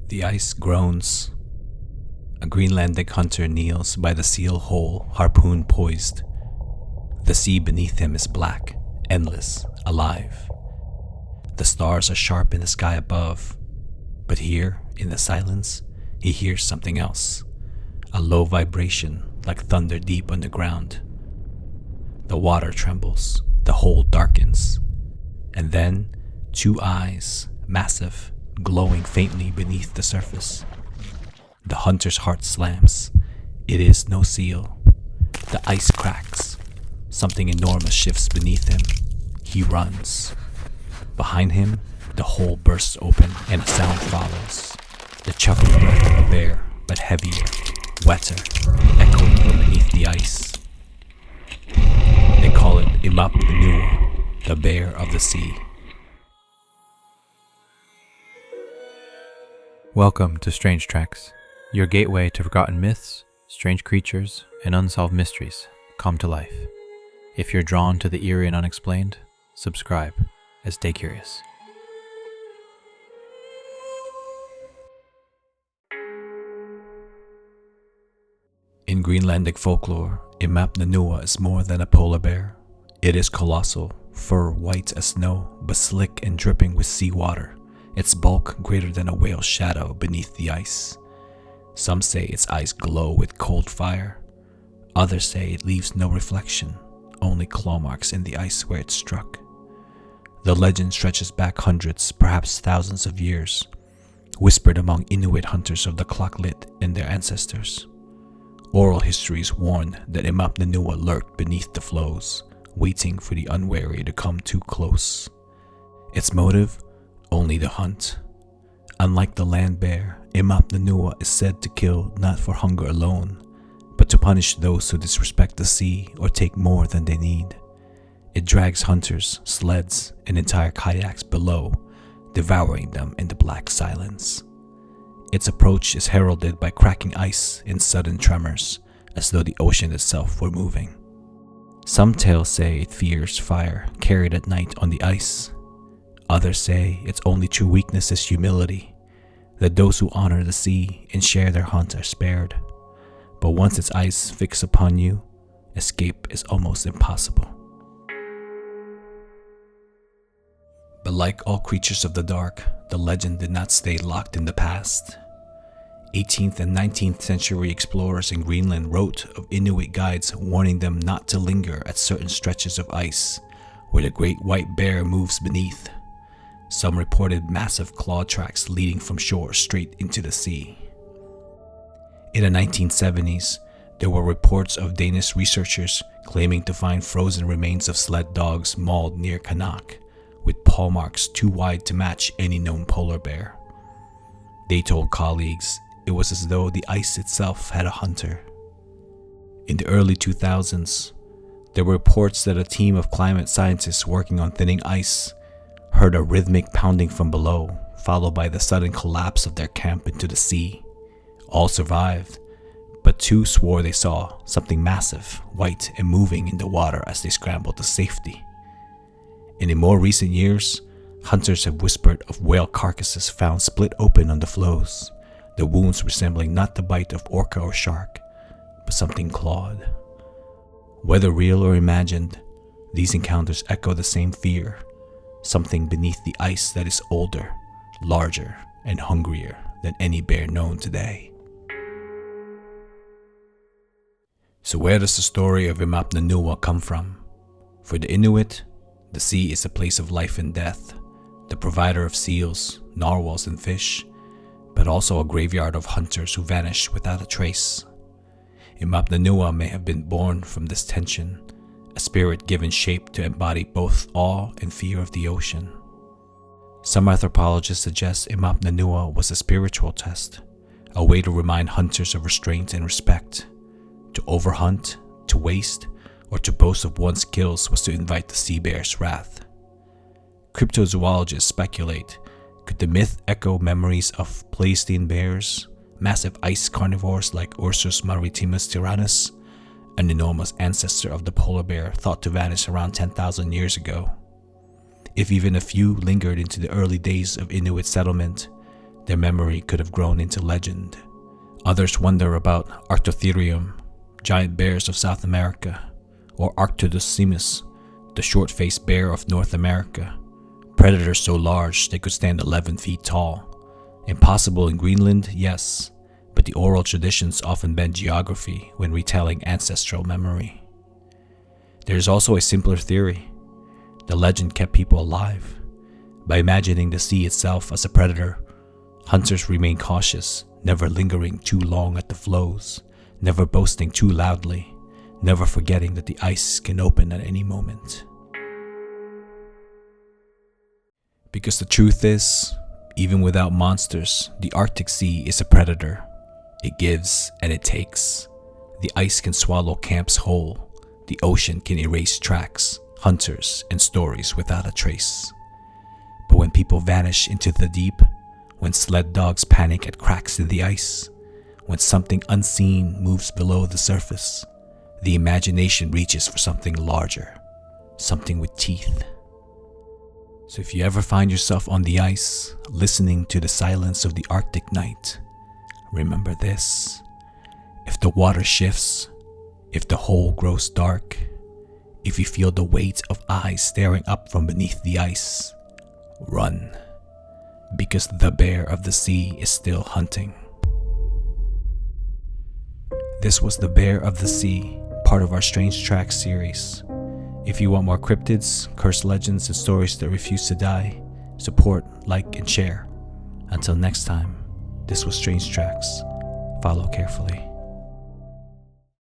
The ice groans. A Greenlandic hunter kneels by the seal hole, harpoon poised. The sea beneath him is black, endless, alive. The stars are sharp in the sky above, but here, in the silence, he hears something else. A low vibration, like thunder deep underground. The water trembles, the hole darkens, and then 2 eyes, massive, glowing faintly beneath the surface. The hunter's heart slams. It is no seal. The ice cracks. Something enormous shifts beneath him. He runs. Behind him, the hole bursts open and a sound follows. The chuckling breath of a bear, but heavier, wetter, echoing from beneath the ice. They call it Immap Nanua, the bear of the sea. Welcome to Strange Tracks, your gateway to forgotten myths, strange creatures, and unsolved mysteries come to life. If you're drawn to the eerie and unexplained, subscribe and stay curious. In Greenlandic folklore, Immap Nanua is more than a polar bear. It is colossal, fur white as snow, but slick and dripping with seawater. Its bulk greater than a whale's shadow beneath the ice. Some say its eyes glow with cold fire. Others say it leaves no reflection, only claw marks in the ice where it struck. The legend stretches back hundreds, perhaps thousands of years, whispered among Inuit hunters of the clocklit and their ancestors. Oral histories warn that Immap Nanua lurked beneath the floes, waiting for the unwary to come too close. Its motive? Only the hunt. Unlike the land bear, Immap Nanua is said to kill not for hunger alone, but to punish those who disrespect the sea or take more than they need. It drags hunters, sleds, and entire kayaks below, devouring them in the black silence. Its approach is heralded by cracking ice and sudden tremors, as though the ocean itself were moving. Some tales say it fears fire carried at night on the ice. Others say its only true weakness is humility, that those who honor the sea and share their hunt are spared. But once its eyes fix upon you, escape is almost impossible. But like all creatures of the dark, the legend did not stay locked in the past. 18th and 19th century explorers in Greenland wrote of Inuit guides warning them not to linger at certain stretches of ice where the great white bear moves beneath. Some reported massive claw tracks leading from shore straight into the sea. In the 1970s, there were reports of Danish researchers claiming to find frozen remains of sled dogs mauled near Kanak, with paw marks too wide to match any known polar bear. They told colleagues it was as though the ice itself had a hunter. In the early 2000s, there were reports that a team of climate scientists working on thinning ice heard a rhythmic pounding from below, followed by the sudden collapse of their camp into the sea. All survived, but 2 swore they saw something massive, white and moving in the water as they scrambled to safety. And in more recent years, hunters have whispered of whale carcasses found split open on the floes, the wounds resembling not the bite of orca or shark, but something clawed. Whether real or imagined, these encounters echo the same fear, something beneath the ice that is older, larger, and hungrier than any bear known today. So where does the story of Immap Nanua come from? For the Inuit, the sea is a place of life and death, the provider of seals, narwhals, and fish, but also a graveyard of hunters who vanish without a trace. Immap Nanua may have been born from this tension, a spirit given shape to embody both awe and fear of the ocean. Some anthropologists suggest Immap Nanua was a spiritual test, a way to remind hunters of restraint and respect. To overhunt, to waste, or to boast of one's skills was to invite the sea bear's wrath. Cryptozoologists speculate, could the myth echo memories of Pleistocene bears, massive ice carnivores like Ursus maritimus tyrannus, an enormous ancestor of the polar bear thought to vanish around 10,000 years ago? If even a few lingered into the early days of Inuit settlement, their memory could have grown into legend. Others wonder about Arctotherium, giant bears of South America, or Arctodocimus, the short-faced bear of North America, predators so large they could stand 11 feet tall. Impossible in Greenland, yes, but the oral traditions often bend geography when retelling ancestral memory. There is also a simpler theory. The legend kept people alive. By imagining the sea itself as a predator, hunters remain cautious, never lingering too long at the flows, never boasting too loudly, never forgetting that the ice can open at any moment. Because the truth is, even without monsters, the Arctic Sea is a predator. It gives and it takes. The ice can swallow camps whole. The ocean can erase tracks, hunters, and stories without a trace. But when people vanish into the deep, when sled dogs panic at cracks in the ice, when something unseen moves below the surface, the imagination reaches for something larger, something with teeth. So if you ever find yourself on the ice, listening to the silence of the Arctic night, remember this: if the water shifts, if the hole grows dark, if you feel the weight of eyes staring up from beneath the ice, run, because the bear of the sea is still hunting. This was The Bear of the Sea, part of our Strange Tracks series. If you want more cryptids, cursed legends, and stories that refuse to die, support, like, and share. Until next time, this was Strange Tracks. Follow carefully.